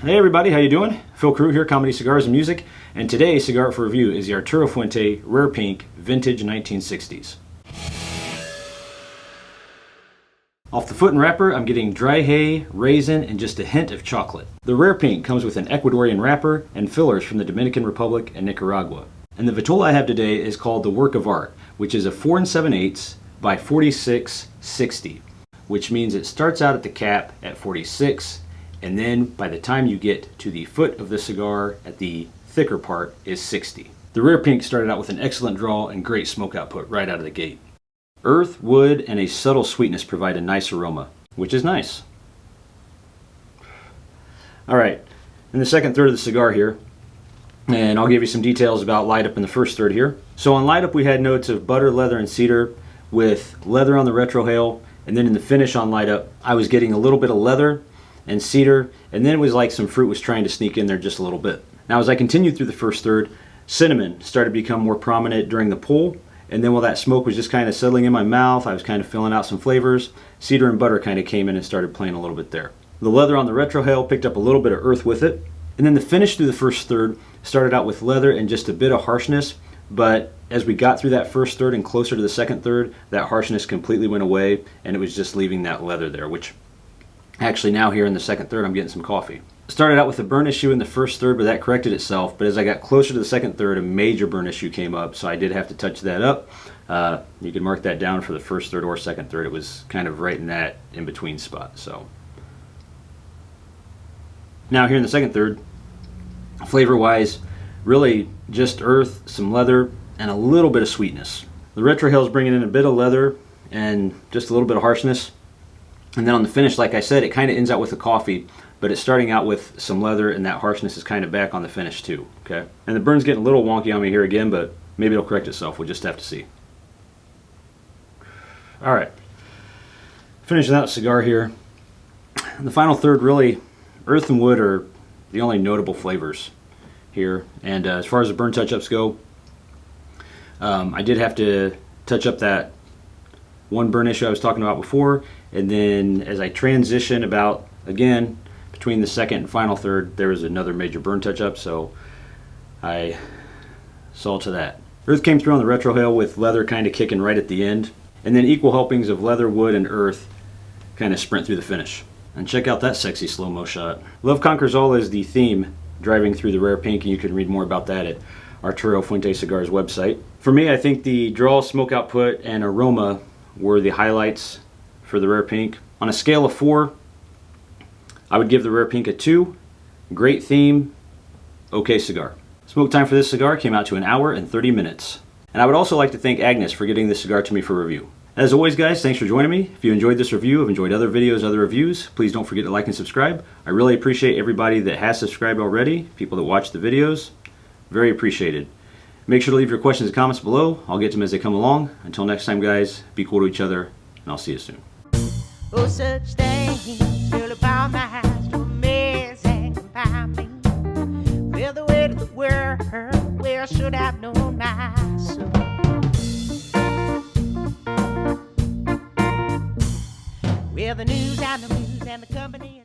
Hey everybody, how you doing? Phil Carew here, Comedy Cigars and Music, and today's cigar for review is the Arturo Fuente Rare Pink Vintage 1960s. Off the foot and wrapper, I'm getting dry hay, raisin, and just a hint of chocolate. The Rare Pink comes with an Ecuadorian wrapper and fillers from the Dominican Republic and Nicaragua. And the vitola I have today is called the Work of Art, which is a 4 7/8 by 46/60, which means it starts out at the cap at 46, and then by the time you get to the foot of the cigar at the thicker part is 60. The Rare Pink started out with an excellent draw and great smoke output right out of the gate. Earth, wood, and a subtle sweetness provide a nice aroma, which is nice. Alright, in the second third of the cigar here, and I'll give you some details about light up in the first third here. So on light up we had notes of butter, leather, and cedar with leather on the retrohale, and then in the finish on light up I was getting a little bit of leather and cedar, and then it was like some fruit was trying to sneak in there just a little bit. Now as I continued through the first third, cinnamon started to become more prominent during the pull, and then while that smoke was just kind of settling in my mouth, I was kind of filling out some flavors, cedar and butter kind of came in and started playing a little bit there. The leather on the retrohale picked up a little bit of earth with it, and then the finish through the first third started out with leather and just a bit of harshness, but as we got through that first third and closer to the second third, that harshness completely went away, and it was just leaving that leather there, which actually now here in the second third I'm getting some coffee. Started out with a burn issue in the first third, but that corrected itself. But as I got closer to the second third, a major burn issue came up, so I did have to touch that up. You can mark that down for the first third or second third. It was kind of right in that in-between spot. So now here in the second third, flavor-wise, really just earth, some leather, and a little bit of sweetness. The retrohale is bringing in a bit of leather and just a little bit of harshness. And then on the finish, like I said, it kind of ends out with the coffee, but it's starting out with some leather, and that harshness is kind of back on the finish too, okay? And the burn's getting a little wonky on me here again, but maybe it'll correct itself. We'll just have to see. All right, finishing out the cigar here. In the final third, really, earth and wood are the only notable flavors here. And as far as the burn touch-ups go, I did have to touch up that one burn issue I was talking about before, and then as I transition about, again, between the second and final third, there was another major burn touch-up, so I saw to that. Earth came through on the retrohale with leather kind of kicking right at the end, and then equal helpings of leather, wood, and earth kind of sprint through the finish. And check out that sexy slow-mo shot. Love Conquers All is the theme driving through the Rare Pink, and you can read more about that at Arturo Fuente Cigar's website. For me, I think the draw, smoke output, and aroma were the highlights for the Rare Pink. On a scale of 4, I would give the Rare Pink a 2. Great theme, okay cigar. Smoke time for this cigar came out to 1 hour and 30 minutes. And I would also like to thank Agnes for getting this cigar to me for review. As always guys, thanks for joining me. If you enjoyed this review, have enjoyed other videos, other reviews, please don't forget to like and subscribe. I really appreciate everybody that has subscribed already, people that watch the videos. Very appreciated. Make sure to leave your questions and comments below. I'll get to them as they come along. Until next time guys, be cool to each other, and I'll see you soon. Oh, such things fill upon my house to mess and confound me. Well, the way to the world, where I should have known my soul. Well, the news and the company.